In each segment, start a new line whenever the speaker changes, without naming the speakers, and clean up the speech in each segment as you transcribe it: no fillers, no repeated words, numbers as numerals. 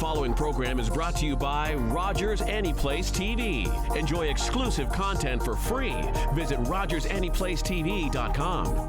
following program is brought to you by Rogers Anyplace TV. Enjoy exclusive content for free. Visit RogersAnyplaceTV.com.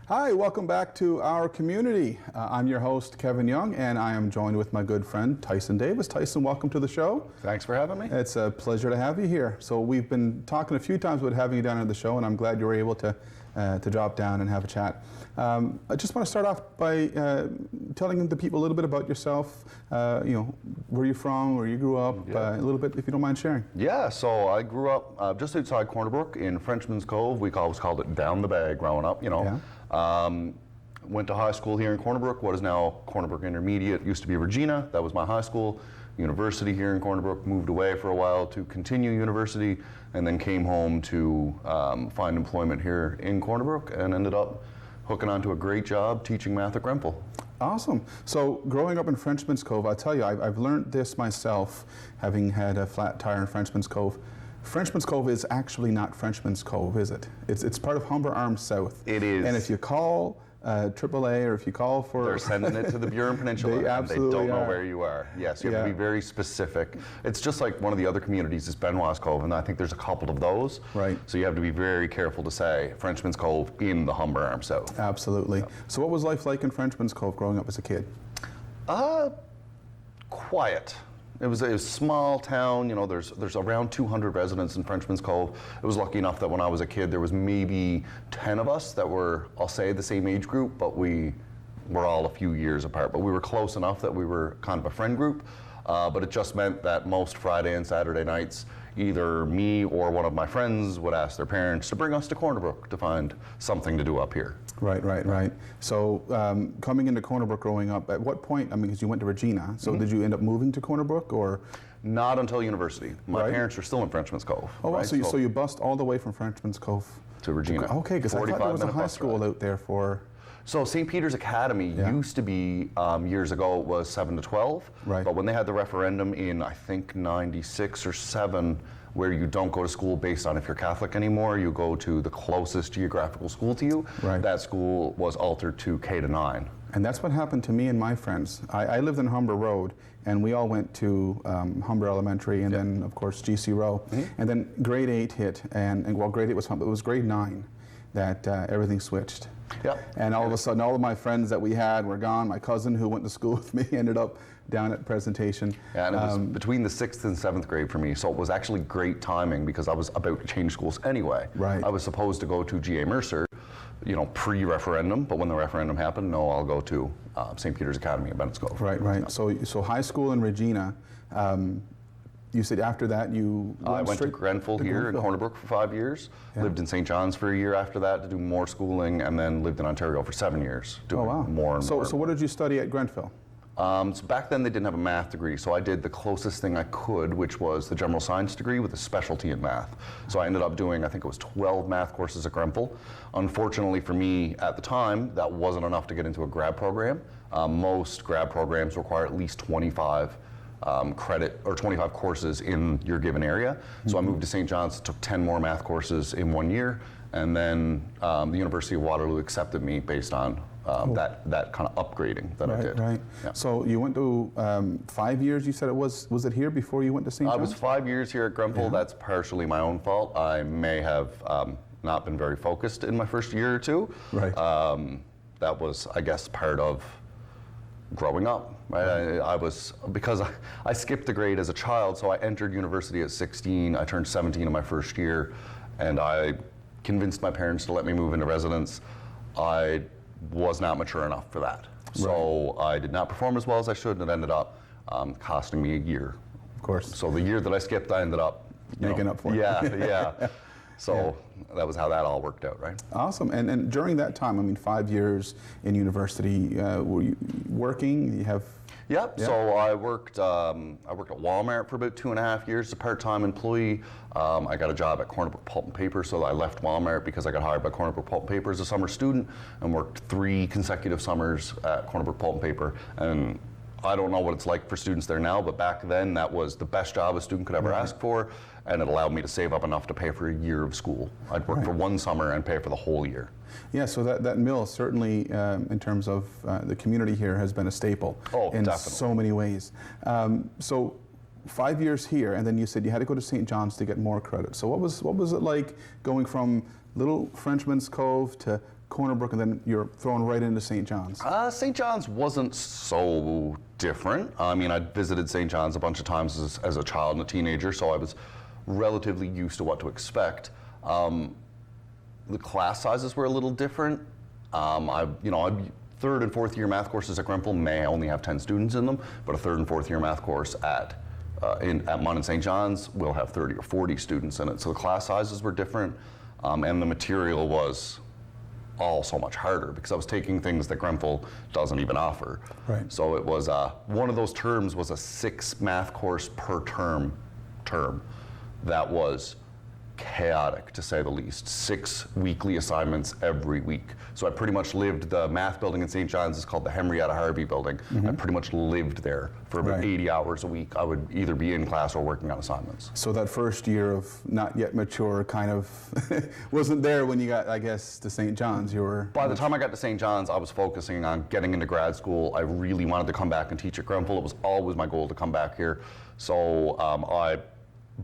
Hi, welcome back to our community. I'm your host, Kevin Young, and I am joined with my good friend, Tyson Davis. Tyson, welcome to the show.
Thanks for having me.
It's a pleasure to have you here. So we've been talking a few times about having you down at the show, and I'm glad you were able to drop down and have a chat. I just want to start off by telling the people a little bit about yourself, where you're from, where you grew up, a little bit, if you don't mind sharing.
Yeah, so I grew up just outside Corner Brook in Frenchman's Cove. We always called it down the bay growing up,
Yeah.
Went to high school here in Corner Brook, what is now Corner Brook Intermediate. Used to be Regina, that was my high school. University here in Corner Brook, moved away for a while to continue university, and then came home to find employment here in Corner Brook, and ended up hooking onto a great job teaching math at Grenfell.
Awesome. So growing up in Frenchman's Cove, I'll tell you, I've learned this myself, having had a flat tire in Frenchman's Cove. Frenchman's Cove is actually not Frenchman's Cove, is it? It's part of Humber Arms South.
It is.
And if you call AAA, or if you call for...
They're sending it to the Burin Peninsula,
They absolutely
and they don't know
are.
where you are. Yes, you have to be very specific. It's just like one of the other communities is Benoit's Cove, and I think there's a couple of those.
Right.
So you have to be very careful to say Frenchman's Cove in the Humber Arms South.
Absolutely.
Yeah.
So what was life like in Frenchman's Cove growing up as a kid?
Quiet. It was a small town, you know, there's around 200 residents in Frenchman's Cove. I was lucky enough that when I was a kid, there was maybe 10 of us that were, I'll say, the same age group, but we were all a few years apart. But we were close enough that we were kind of a friend group. But it just meant that most Friday and Saturday nights, either me or one of my friends would ask their parents to bring us to Corner Brook to find something to do up here.
Right. So coming into Corner Brook growing up, at what point, I mean, because you went to Regina, so did you end up moving to Corner Brook, or?
Not until university. My parents are still in Frenchman's Cove.
Oh, wow,
right?
so you bust all the way from Frenchman's Cove
to Regina.
Okay, because I thought there was a high school out there for...
So St. Peter's Academy used to be, years ago, it was 7 to 12.
Right.
But when they had the referendum in, I think, 96 or 7, where you don't go to school based on if you're Catholic anymore, you go to the closest geographical school to you.
Right.
That school was altered to K to 9.
And that's what happened to me and my friends. I lived in Humber Road, and we all went to Humber Elementary, and then, of course, GC Row. And then grade 8 hit, and well, grade 8 was fun, but it was grade 9 that everything switched.
Yep.
And all of a sudden, all of my friends that we had were gone. My cousin, who went to school with me, ended up down at presentation.
Yeah, and it was between the 6th and 7th grade for me, so it was actually great timing because I was about to change schools anyway.
Right.
I was supposed to go to G.A. Mercer, you know, pre-referendum, but when the referendum happened, no, I'll go to St. Peter's Academy in Bennett's Cove.
Right.
Yeah.
So high school in Regina. You said after that you
I went to Grenfell here in Corner Brook for 5 years, lived in St. John's for a year after that to do more schooling, and then lived in Ontario for 7 years doing more and more.
So what did you study at Grenfell?
So back then they didn't have a math degree, so I did the closest thing I could, which was the general science degree with a specialty in math. So I ended up doing, I think it was 12 math courses at Grenfell. Unfortunately for me at the time, that wasn't enough to get into a grad program. Most grad programs require at least 25 credit or 25 courses in your given area. So I moved to St. John's, took 10 more math courses in 1 year, and then the University of Waterloo accepted me based on that kind of upgrading that I did.
Right.
Yeah.
So you went to 5 years, you said it was it here before you went to St. John's?
I was 5 years here at Grenfell. That's partially my own fault. I may have not been very focused in my first year or two.
Right.
That was, I guess, part of growing up. Right? I was, because I skipped a grade as a child, so I entered university at 16. I turned 17 in my first year, and I convinced my parents to let me move into residence. I was not mature enough for that. So I did not perform as well as I should, and it ended up costing me a year.
Of course.
So the year that I skipped, I ended up
making up for it.
Yeah. So that was how that all worked out, right?
Awesome. And during that time, I mean, 5 years in university, were you working? You have...
Yep.
Yeah.
So I worked at Walmart for about 2.5 years as a part-time employee. I got a job at Cornerbrook Pulp and Paper, so I left Walmart because I got hired by Cornerbrook Pulp and Paper as a summer student and worked 3 consecutive summers at Cornerbrook Pulp and Paper. And I don't know what it's like for students there now, but back then that was the best job a student could ever ask for, and it allowed me to save up enough to pay for a year of school. I'd work for 1 summer and pay for the whole year.
Yeah, so that mill certainly, in terms of the community here, has been a staple in
definitely.
so many ways. So 5 years here, and then you said you had to go to St. John's to get more credit. So what was it like going from little Frenchman's Cove to Cornerbrook, and then you're thrown right into St. John's?
St. John's wasn't so different. I mean, I visited St. John's a bunch of times as a child and a teenager, so I was relatively used to what to expect. The class sizes were a little different. Third and fourth year math courses at Grenfell may only have 10 students in them, but a third and fourth year math course at Munn and St. John's will have 30 or 40 students in it. So the class sizes were different, and the material was all so much harder because I was taking things that Grenfell doesn't even offer.
Right.
So it was one of those terms was a 6 math course per term that was chaotic, to say the least. 6 weekly assignments every week. So I pretty much lived, the math building in St. John's is called the Henrietta Harvey building. I pretty much lived there for about 80 hours a week. I would either be in class or working on assignments.
So that first year of not yet mature kind of wasn't there when you got, I guess, to St. John's. You were...
By the time I got to St. John's, I was focusing on getting into grad school. I really wanted to come back and teach at Grenfell. It was always my goal to come back here. So I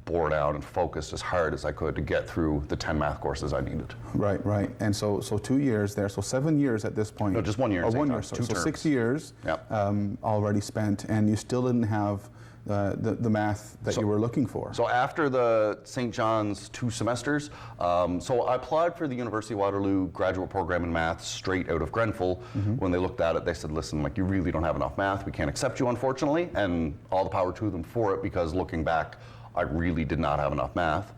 bore down and focused as hard as I could to get through the 10 math courses I needed.
Right, right. And so 2 years there, so 7 years at this point.
No, just 1 year.
Oh, 1 year,
sorry.
so
2 terms.
6 years already spent, and you still didn't have the math that you were looking for.
So after the St. John's 2 semesters, so I applied for the University of Waterloo graduate program in math straight out of Grenfell. When they looked at it, they said, listen, like, you really don't have enough math. We can't accept you, unfortunately. And all the power to them for it, because looking back, I really did not have enough math.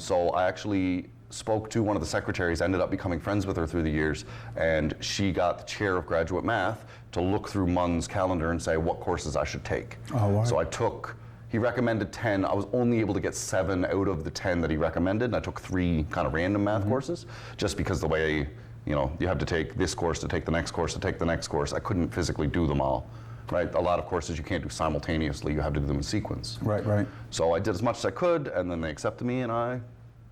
So I actually spoke to one of the secretaries, ended up becoming friends with her through the years, and she got the chair of graduate math to look through Munn's calendar and say what courses I should take.
Oh, wow.
So I took, he recommended 10, I was only able to get 7 out of the 10 that he recommended, and I took 3 kind of random math courses, just because the way, you have to take this course to take the next course to take the next course. I couldn't physically do them all. Right, a lot of courses you can't do simultaneously, you have to do them in sequence.
Right, right.
So I did as much as I could, and then they accepted me, and I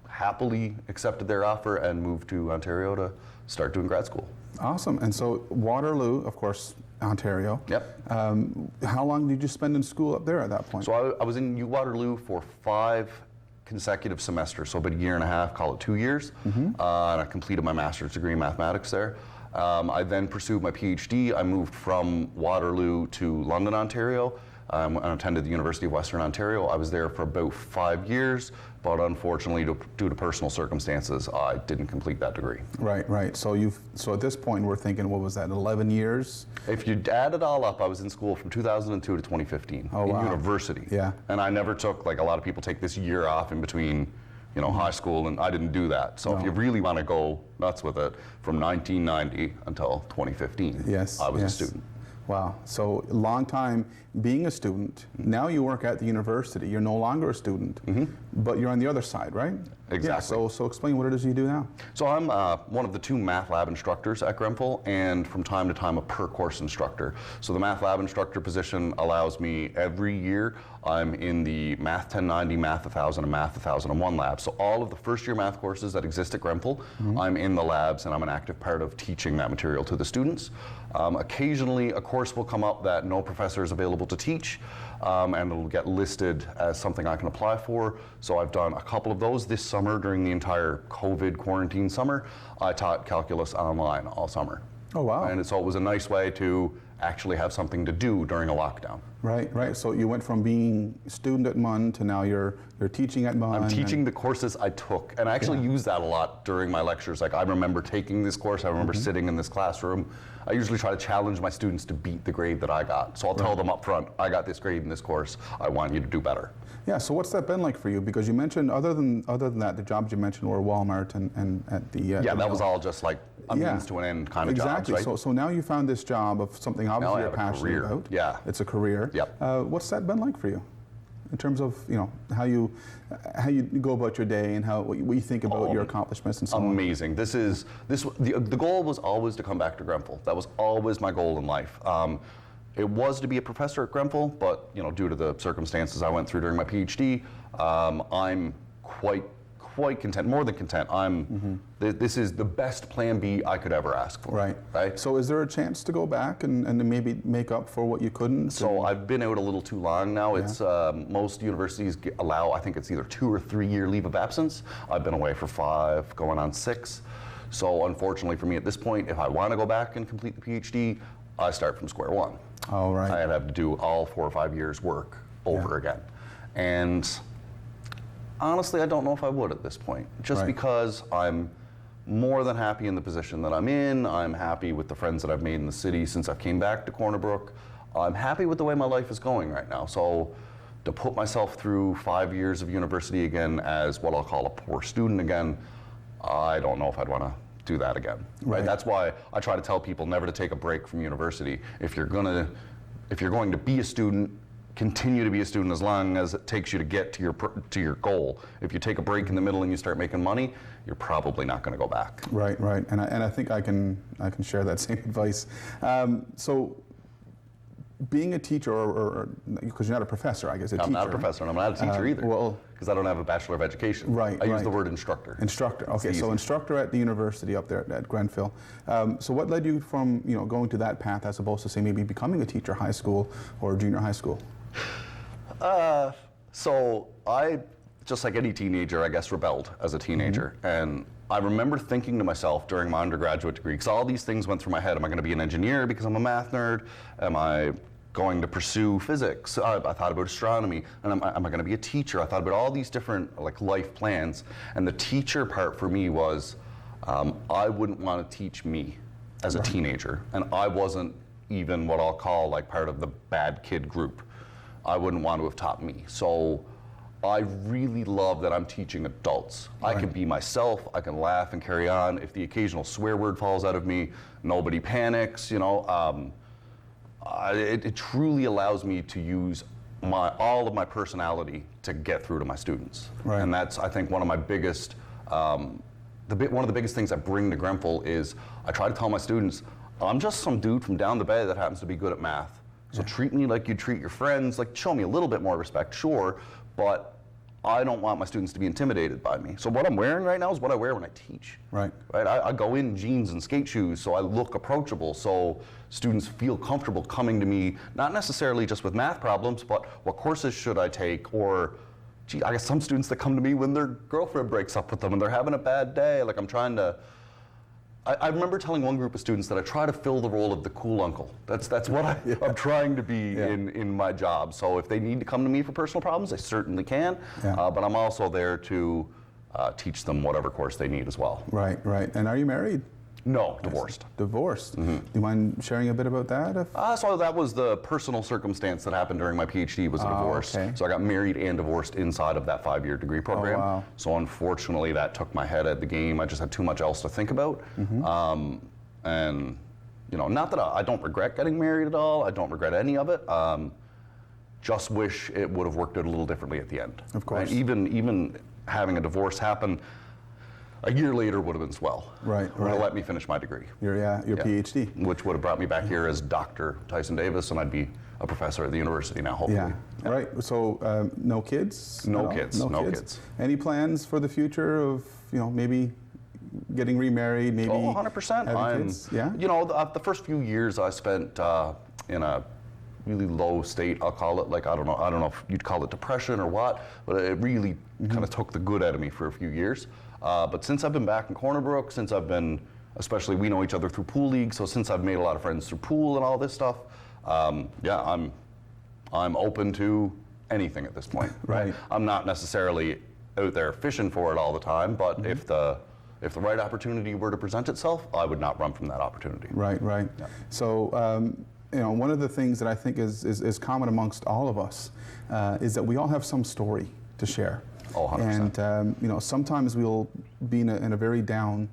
happily accepted their offer and moved to Ontario to start doing grad school.
Awesome. And so Waterloo, of course, Ontario.
Yep.
How long did you spend in school up there at that point?
So I was in Waterloo for 5 consecutive semesters, so about a year and a half, call it 2 years, and I completed my master's degree in mathematics there. I then pursued my PhD. I moved from Waterloo to London, Ontario, and attended the University of Western Ontario. I was there for about 5 years, but unfortunately, due to personal circumstances, I didn't complete that degree.
Right, right. So at this point, we're thinking, what was that, 11 years?
If you add it all up, I was in school from 2002 to 2015 in university.
Yeah.
And I never took, like a lot of people take this year off in between, high school, and I didn't do that. So if you really want to go nuts with it, from 1990 until 2015, I was a student.
Wow. So long time being a student. Now you work at the university. You're no longer a student, but you're on the other side, right?
Exactly.
Yeah, so explain what it is you do now.
So I'm one of the 2 math lab instructors at Grenfell, and from time to time a per course instructor. So the math lab instructor position allows me every year, I'm in the Math 1090, Math 1000, and Math 1001 labs. So all of the first year math courses that exist at Grenfell, I'm in the labs, and I'm an active part of teaching that material to the students. Occasionally a course will come up that no professor is available to teach, and it'll get listed as something I can apply for. So I've done a couple of those this summer. During the entire COVID quarantine summer, I taught calculus online all summer.
Oh, wow.
And so it was a nice way to actually have something to do during a lockdown.
Right, right. So you went from being student at MUN to now you're teaching at MUN.
I'm teaching the courses I took, and I actually use that a lot during my lectures. Like, I remember taking this course, I remember sitting in this classroom. I usually try to challenge my students to beat the grade that I got. So I'll tell them up front, I got this grade in this course, I want you to do better.
Yeah, so what's that been like for you? Because you mentioned, other than that, the jobs you mentioned were Walmart and at the...
yeah, that was all just like a means to an end kind of
exactly.
jobs, right?
So now you found this job of something obviously you're passionate about.
Yeah.
It's a career.
Yep.
What's that been like for you? In terms of, how you go about your day and what you think about your accomplishments and so on.
Amazing. The goal was always to come back to Grenfell. That was always my goal in life. It was to be a professor at Grenfell, but due to the circumstances I went through during my PhD, I'm quite content, more than content. This is the best plan B I could ever ask for.
Right.
Right.
So is there a chance to go back and maybe make up for what you couldn't?
So I've been out a little too long now. It's most universities allow, I think it's either 2 or 3 year leave of absence. I've been away for 5, going on 6. So unfortunately for me at this point, if I want to go back and complete the PhD, I start from square one.
Oh, right.
I'd have to do all 4 or 5 years work over again. And honestly, I don't know if I would at this point, just because I'm more than happy in the position that I'm in. I'm happy with the friends that I've made in the city since I came back to Corner Brook. I'm happy with the way my life is going right now. So to put myself through 5 years of university again as what I'll call a poor student again, I don't know if I'd want to do that again. Right? That's why I try to tell people never to take a break from university. If you're going to be a student, continue to be a student as long as it takes you to get to your goal. If you take a break in the middle and you start making money, you're probably not going to go back.
Right, right, and I think I can share that same advice. So, being a teacher, or because you're not a professor, I guess
I'm not a professor, and I'm not a teacher either.
Well,
because I don't have a Bachelor of Education.
Right,
I use the word instructor.
Instructor. Okay, so instructor at the university up there at Grenfell. So what led you from going to that path as opposed to say maybe becoming a teacher, high school or junior high school?
So I, just like any teenager, I guess, rebelled as a teenager. And I remember thinking to myself during my undergraduate degree, because all these things went through my head. Am I going to be an engineer because I'm a math nerd? Am I going to pursue physics? I thought about astronomy. And am I going to be a teacher? I thought about all these different life plans. And the teacher part for me was, I wouldn't want to teach me as a teenager. And I wasn't even what I'll call part of the bad kid group. I wouldn't want to have taught me. So I really love that I'm teaching adults. I can be myself, I can laugh and carry on. If the occasional swear word falls out of me, nobody panics, It truly allows me to use all of my personality to get through to my students. Right. And that's, I think, one of my biggest, one of the biggest things I bring to Grenfell is I try to tell my students, I'm just some dude from down the bay that happens to be good at math. So treat me like you treat your friends, show me a little bit more respect, sure, but I don't want my students to be intimidated by me. So what I'm wearing right now is what I wear when I teach. Right. I go in jeans and skate shoes, so I look approachable, so students feel comfortable coming to me, not necessarily just with math problems, but what courses should I take, or gee, I guess some students that come to me when their girlfriend breaks up with them and they're having a bad day, I'm trying to, I remember telling one group of students that I try to fill the role of the cool uncle. That's what I'm trying to be in my job. So if they need to come to me for personal problems, they certainly can. But I'm also there to teach them whatever course they need as well. Right, right. And are you married? No, divorced. Divorced. Do you mind sharing a bit about that? So that was the personal circumstance that happened during my PhD was a divorce. Okay. So I got married and divorced inside of that 5-year degree program. Oh, wow. So unfortunately that took my head out of the game. I just had too much else to think about. And not that I don't regret getting married at all. I don't regret any of it. Just wish it would have worked out a little differently at the end. Of course. And even having a divorce happen, a year later would have been swell. Right. Would have let me finish my degree. Your PhD. Which would have brought me back here as Dr. Tyson Davis, and I'd be a professor at the university now, hopefully. Yeah. Right. So no kids? No kids. No kids. Any plans for the future of, maybe getting remarried, maybe 100%. Having kids? Yeah. The first few years I spent in a really low state, I'll call it. I don't know if you'd call it depression or what, but it really kind of took the good out of me for a few years. But since I've been back in Corner Brook, since I've been, especially we know each other through pool league, so since I've made a lot of friends through pool and all this stuff, I'm I'm open to anything at this point.
Right.
I'm not necessarily out there fishing for it all the time, but if the right opportunity were to present itself, I would not run from that opportunity.
Right, right.
Yeah.
So, you know, one of the things that I think is common amongst all of us is that we all have some story to share.
Oh, 100%.
And, you know, sometimes we'll be in a very down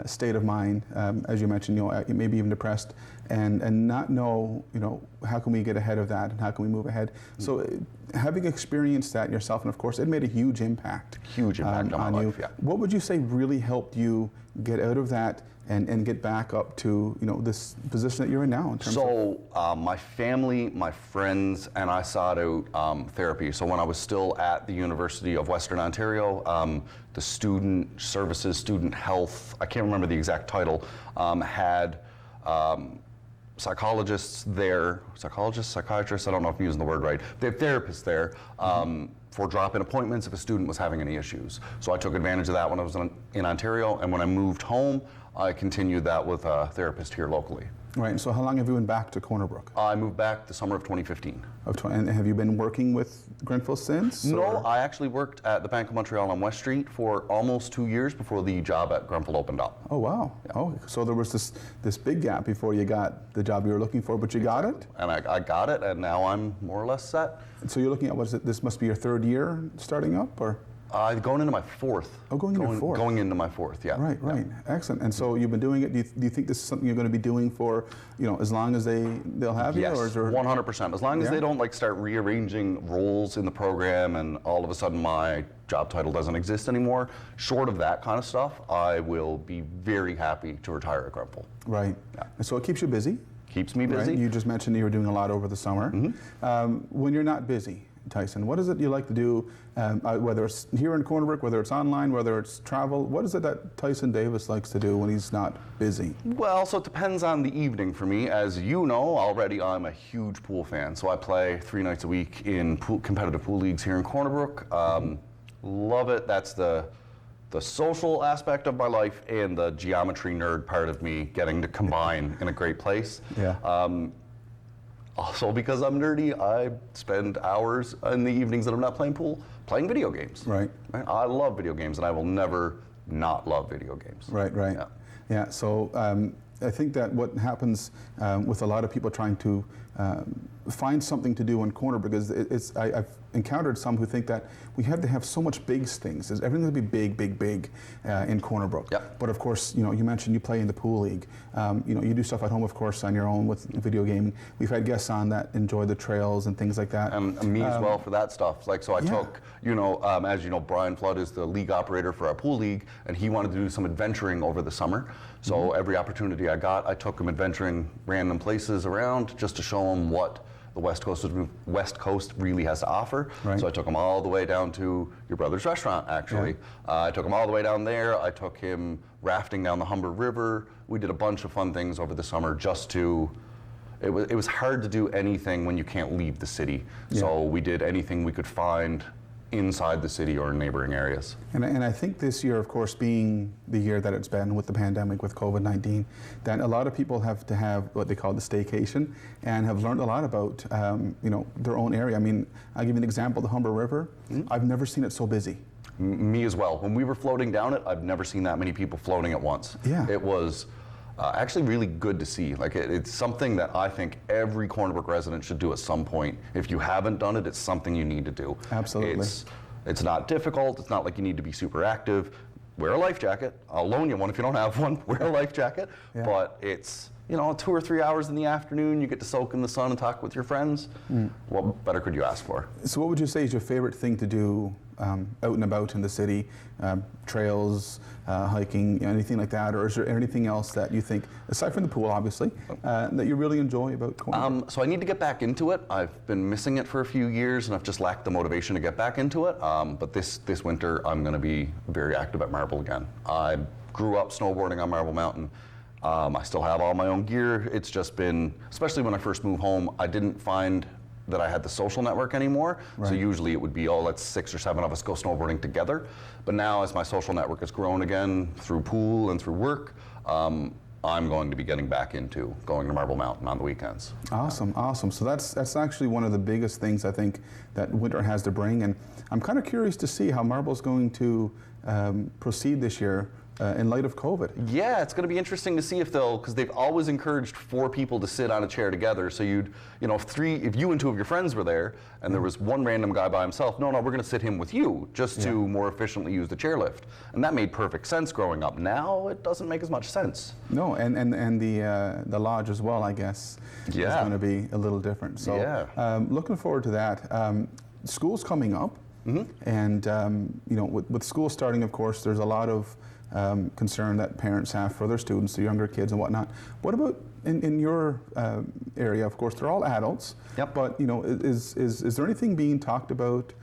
state of mind, as you mentioned, you know, maybe even depressed, and not know, you know, how can we get ahead of that and how can we move ahead? So having experienced that yourself, and of course it made a huge impact.
Huge impact on my life, yeah.
What would you say really helped you get out of that and get back up to, you know, this position that you're in now in terms of?
My family, my friends, and I sought out therapy. So when I was still at the University of Western Ontario, the student services, student health, I can't remember the exact title, had psychologists there, psychiatrists, I don't know if I'm using the word right. They have therapists there for drop-in appointments if a student was having any issues. So I took advantage of that when I was in Ontario, and when I moved home, I continued that with a therapist here locally.
Right, and so how long have you been back to Corner Brook?
I moved back the summer of 2015.
And have you been working with Grenfell since?
No,
or?
I actually worked at the Bank of Montreal on West Street for almost 2 years before the job at Grenfell opened up.
Oh, wow. Yeah. Oh, so there was this big gap before you got the job you were looking for, but you got it?
And I got it, and now I'm more or less set.
And so you're looking at, what is it, this must be your third year starting up, or?
Going into my fourth.
Oh, going into your fourth.
Going into my fourth, yeah.
Right, right. Yeah. Excellent. And so you've been doing it. Do you think this is something you're going to be doing for, you know, as long as they'll have you?
Yes,
or is there...
100%. As long as
Yeah?
they don't like start rearranging roles in the program and all of a sudden my job title doesn't exist anymore, short of that kind of stuff, I will be very happy to retire at Grenfell.
Right.
Yeah.
And so it keeps you busy.
Keeps me busy.
Right? You just mentioned you were doing a lot over the summer. When you're not busy, Tyson, what is it you like to do, whether it's here in Corner Brook, whether it's online, whether it's travel? What is it that Tyson Davis likes to do when he's not busy?
Well, so it depends on the evening for me. As you know already, I'm a huge pool fan. So I play 3 nights a week in competitive pool leagues here in Corner Brook. Love it. That's the social aspect of my life and the geometry nerd part of me getting to combine in a great place.
Yeah.
Also, because I'm nerdy, I spend hours in the evenings that I'm not playing pool, playing video games.
Right.
I love video games, and I will never not love video games.
Right, right.
Yeah.
Yeah, so I think that what happens with a lot of people trying to find something to do in Corner, because I've encountered some who think that we have to have so much big things. Everything's going to be big, big, big in Corner Brook.
Yep.
But of course, you know, you mentioned you play in the pool league. You know, you do stuff at home, of course, on your own with video gaming. We've had guests on that enjoy the trails and things like that.
And me as well for that stuff. Like, so I
Yeah.
took, you know, as you know, Brian Flood is the league operator for our pool league, and he wanted to do some adventuring over the summer. So every opportunity I got, I took him adventuring random places around just to show him what the West Coast really has to offer.
Right.
So I took him all the way down to your brother's restaurant, actually.
Yeah.
I took him all the way down there. I took him rafting down the Humber River. We did a bunch of fun things over the summer just to, it was hard to do anything when you can't leave the city.
Yeah.
So we did anything we could find inside the city or in neighboring areas.
And I think this year, of course, being the year that it's been with the pandemic, with COVID-19, that a lot of people have to have what they call the staycation and have learned a lot about, you know, their own area. I mean, I'll give you an example, the Humber River. I've never seen it so busy.
Me as well. When we were floating down it, I've never seen that many people floating at once.
Yeah.
It was actually really good to see. Like it's something that I think every Corner Brook resident should do at some point. If you haven't done it, it's something you need to do.
Absolutely.
It's not difficult. It's not like you need to be super active. Wear a life jacket. I'll loan you one if you don't have one. Wear a life jacket.
Yeah.
But it's, you know, 2 or 3 hours in the afternoon, you get to soak in the sun and talk with your friends. What better could you ask for?
So what would you say is your favorite thing to do out and about in the city? Trails, hiking, you know, anything like that? Or is there anything else that you think, aside from the pool obviously, that you really enjoy about Corner Brook?
So I need to get back into it. I've been missing it for a few years and I've just lacked the motivation to get back into it. But this winter I'm going to be very active at Marble again. I grew up snowboarding on Marble Mountain. I still have all my own gear. It's just been, especially when I first moved home, I didn't find that I had the social network anymore. So
Right.
usually it would be, oh, let's 6 or 7 of us go snowboarding together. But now as my social network has grown again through pool and through work, I'm going to be getting back into going to Marble Mountain on the weekends.
Awesome, awesome. So that's actually one of the biggest things I think that winter has to bring, and I'm kind of curious to see how Marble's going to proceed this year in light of COVID.
Yeah, it's going to be interesting to see if they'll, because they've always encouraged 4 people to sit on a chair together. So if you and 2 of your friends were there, and there was one random guy by himself, no, we're going to sit him with you just to more efficiently use the chairlift, and that made perfect sense growing up. Now it doesn't make as much sense.
No, and the lodge as well, I guess, is going to be a little different. So looking forward to that. School's coming up, and with school starting, of course, there's a lot of concern that parents have for their students, the younger kids and whatnot. What about in your area? Of course, they're all adults.
Yep.
But is there anything being talked about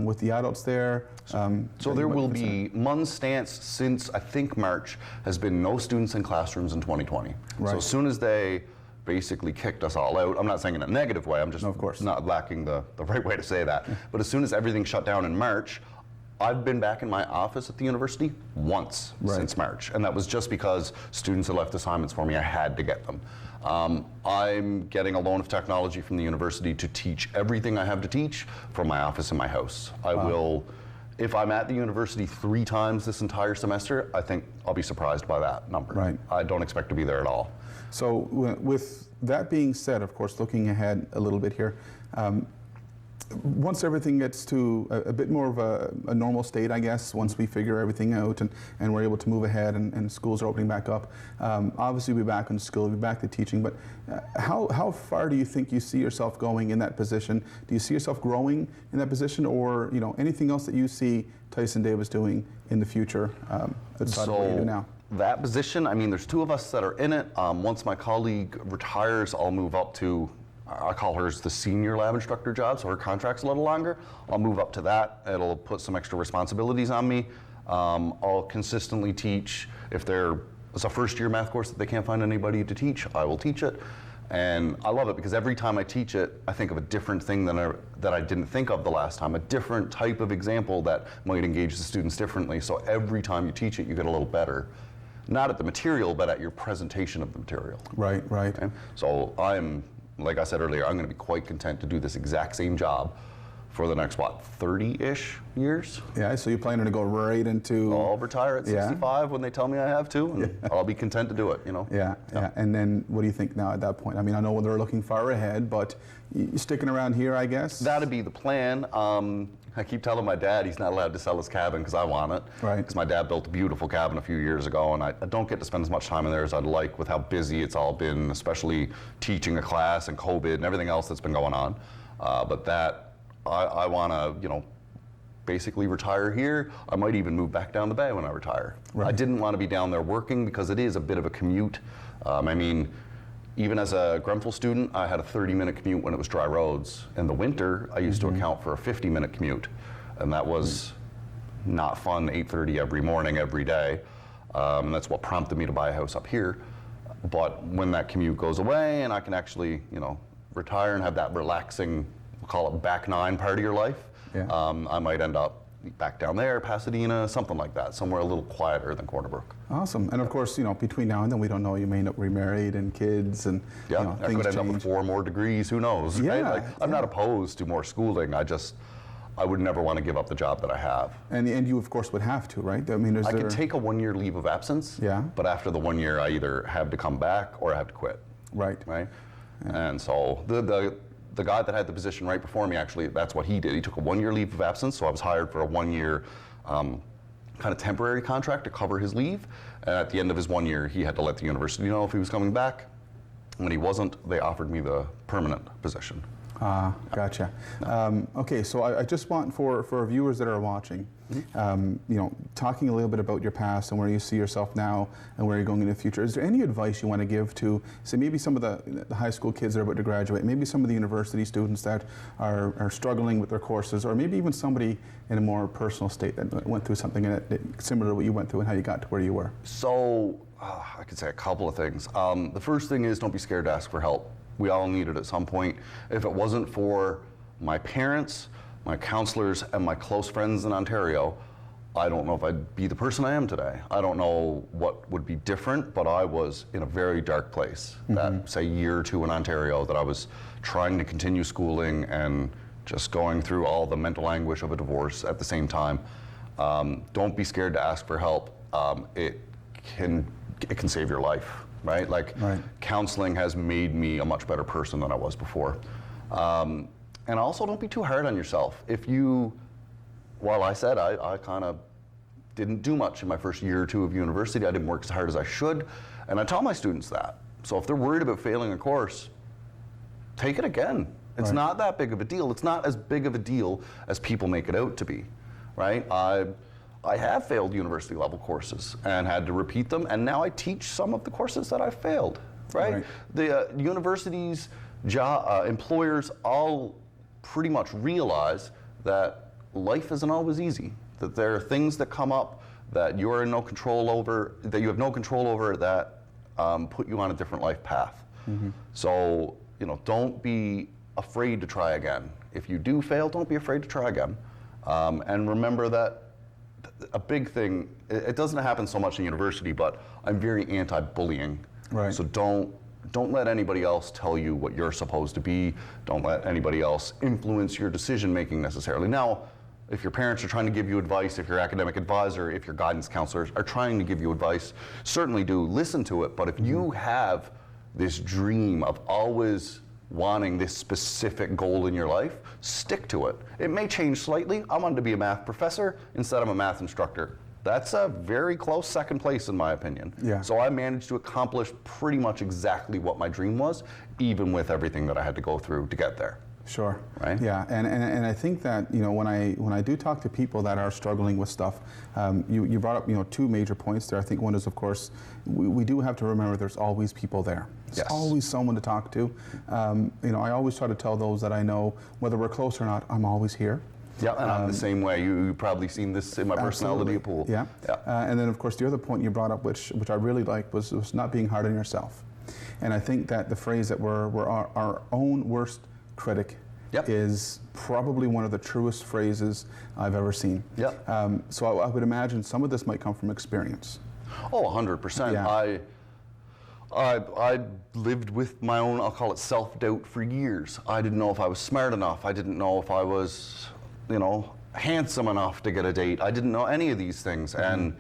with the adults there?
So there will be, MUN's stance since I think March has been no students in classrooms in 2020.
Right.
So as soon as they basically kicked us all out, I'm not saying in a negative way, I'm just not lacking the right way to say that. But as soon as everything shut down in March, I've been back in my office at the university once since March, and that was just because students had left assignments for me. I had to get them. I'm getting a loan of technology from the university to teach everything I have to teach from my office and my house. I will, if I'm at the university 3 times this entire semester, I think I'll be surprised by that number.
Right.
I don't expect to be there at all.
So with that being said, of course, looking ahead a little bit here, once everything gets to a bit more of a normal state, I guess, once we figure everything out and we're able to move ahead and schools are opening back up, obviously we'll be back in school, we'll be back to teaching, but how far do you think you see yourself going in that position? Do you see yourself growing in that position, or anything else that you see Tyson Davis doing in the future outside of what you do now?
That position, I mean, there's 2 of us that are in it. Once my colleague retires, I'll move up to, I call hers the senior lab instructor job, so her contract's a little longer. I'll move up to that. It'll put some extra responsibilities on me. I'll consistently teach. If it's a first-year math course that they can't find anybody to teach, I will teach it. And I love it because every time I teach it, I think of a different thing that I didn't think of the last time, a different type of example that might engage the students differently. So every time you teach it, you get a little better. Not at the material, but at your presentation of the material.
Right.
Okay? So like I said earlier, I'm going to be quite content to do this exact same job for the next, 30-ish years?
Yeah, so you're planning to go right into...
I'll retire at 65 when they tell me I have to, and I'll be content to do it,
Yeah. And then what do you think now at that point? I mean, I know they're looking far ahead, but you're sticking around here, I guess?
That'd be the plan. I keep telling my dad he's not allowed to sell his cabin because I want it.
Right.
Because my dad built a beautiful cabin a few years ago, and I don't get to spend as much time in there as I'd like with how busy it's all been, especially teaching a class and COVID and everything else that's been going on. But that, I want to, basically retire here. I might even move back down the bay when I retire.
Right.
I didn't want to be down there working because it is a bit of a commute. I mean, even as a Grenfell student, I had a 30-minute commute when it was dry roads. In the winter, I used to account for a 50-minute commute, and that was not fun, 8:30 every morning, every day. And that's what prompted me to buy a house up here. But when that commute goes away and I can actually, retire and have that relaxing, we'll call it back 9 part of your life, I might end up back down there, Pasadena, something like that, somewhere a little quieter than Corner Brook.
Awesome. And of course, between now and then, we don't know, you may end up remarried and kids and
I
things
could end up with 4 more degrees, who knows?
Yeah,
right? I'm not opposed to more schooling, I would never want to give up the job that I have.
And you, of course, would have to, right? I mean,
I could take a 1-year leave of absence, but after the 1 year, I either have to come back or I have to quit.
Right.
Yeah. And so the guy that had the position right before me, actually, that's what he did. He took a 1-year leave of absence, so I was hired for a 1-year kind of temporary contract to cover his leave. And at the end of his 1 year, he had to let the university know if he was coming back. When he wasn't, they offered me the permanent position.
Gotcha. Okay, so I just want for our viewers that are watching, talking a little bit about your past and where you see yourself now and where you're going in the future. Is there any advice you want to give to, say, maybe some of the high school kids that are about to graduate, maybe some of the university students that are struggling with their courses, or maybe even somebody in a more personal state that went through something similar to what you went through and how you got to where you were?
So I could say a couple of things. The first thing is, don't be scared to ask for help. We all need it at some point. If it wasn't for my parents, my counselors, and my close friends in Ontario, I don't know if I'd be the person I am today. I don't know what would be different, but I was in a very dark place that, say, year or two in Ontario, that I was trying to continue schooling and just going through all the mental anguish of a divorce at the same time. Don't be scared to ask for help. It can save your life, right? Like, counseling has made me a much better person than I was before. And also, don't be too hard on yourself. If you, well, I said I kind of didn't do much in my first year or two of university. I didn't work as hard as I should, and I tell my students that. So if they're worried about failing a course, take it again. It's not that big of a deal. It's not as big of a deal as people make it out to be, right? I have failed university level courses and had to repeat them, and now I teach some of the courses that I failed, right? The universities, employers all pretty much realize that life isn't always easy, that there are things that come up that you're in no control over, that you have no control over, that put you on a different life path. So, you know, don't be afraid to try again. If you do fail, don't be afraid to try again. And remember that a big thing, it doesn't happen so much in university, but I'm very anti-bullying. So don't let anybody else tell you what you're supposed to be. Don't let anybody else influence your decision making necessarily. Now, if your parents are trying to give you advice, if your academic advisor, if your guidance counselors are trying to give you advice, certainly do listen to it. But if you have this dream of always wanting this specific goal in your life, stick to it. It may change slightly. I wanted to be a math professor instead of a math instructor. That's a very close second place in my opinion. So I managed to accomplish pretty much exactly what my dream was, even with everything that I had to go through to get there. Right?
Yeah, and I think that, you know, when I do talk to people that are struggling with stuff, you brought up, you know, two major points there. I think one is, of course, we do have to remember there's always people there. There's always someone to talk to. You know, I always try to tell those that I know, whether we're close or not, I'm always here.
Yeah, and I'm the same way. You've probably seen this in my personality pool.
And then, of course, the other point you brought up, which I really liked, was not being hard on yourself. And I think that the phrase that we're our own worst critic is probably one of the truest phrases I've ever seen. So I would imagine some of this might come from experience.
Oh, 100%. I lived with my own, I'll call it self-doubt for years. I didn't know if I was smart enough. I didn't know if I was, you know, handsome enough to get a date. I didn't know any of these things. And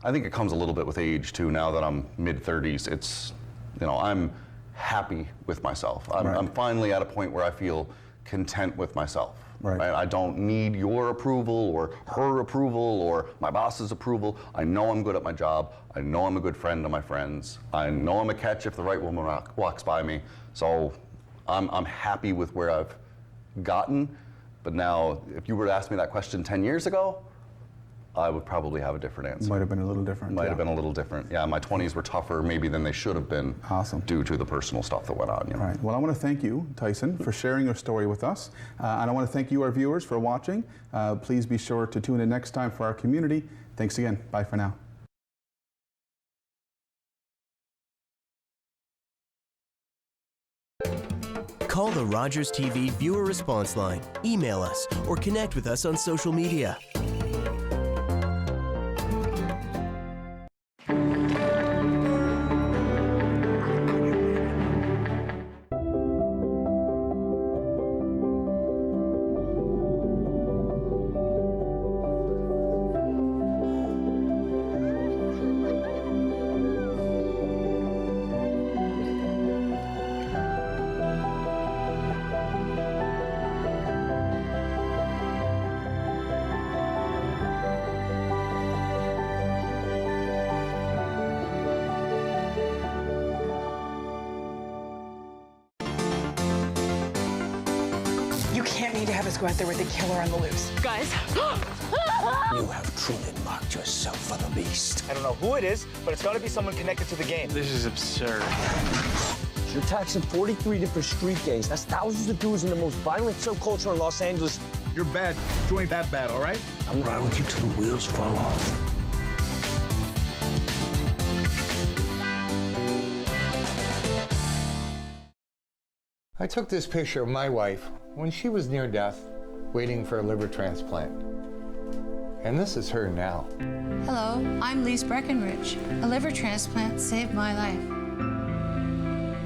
I think it comes a little bit with age too. Now that I'm mid-30s, it's, you know, I'm happy with myself. I'm finally at a point where I feel content with myself. I don't need your approval or her approval or my boss's approval. I know I'm good at my job. I know I'm a good friend to my friends. I know I'm a catch if the right woman walks by me. So I'm happy with where I've gotten. But now, if you were to ask me that question 10 years ago, I would probably have a different answer.
Might have been a little different.
Might have been a little different. Yeah, my 20s were tougher maybe than they should have been. Due to the personal stuff that went on. You know?
Well, I want to thank you, Tyson, for sharing your story with us. And I want to thank you, our viewers, for watching. Please be sure to tune in next time for our community. Thanks again. Bye for now.
Call the Rogers TV viewer response line, email us, or connect with us on social media.
You can't need to have us go out there with a killer on the loose. Guys.
You have truly marked yourself for the beast.
I don't know who it is, but it's got to be someone connected to the game.
This is absurd.
You're taxing 43 different street gangs. That's thousands of dudes in the most violent subculture in Los Angeles.
You're bad. You ain't that bad, all right?
I'm riding with you till the wheels fall off.
I took this picture of my wife when she was near death, waiting for a liver transplant. and this is her now.
Hello, I'm Lise Breckenridge. A liver transplant saved my life.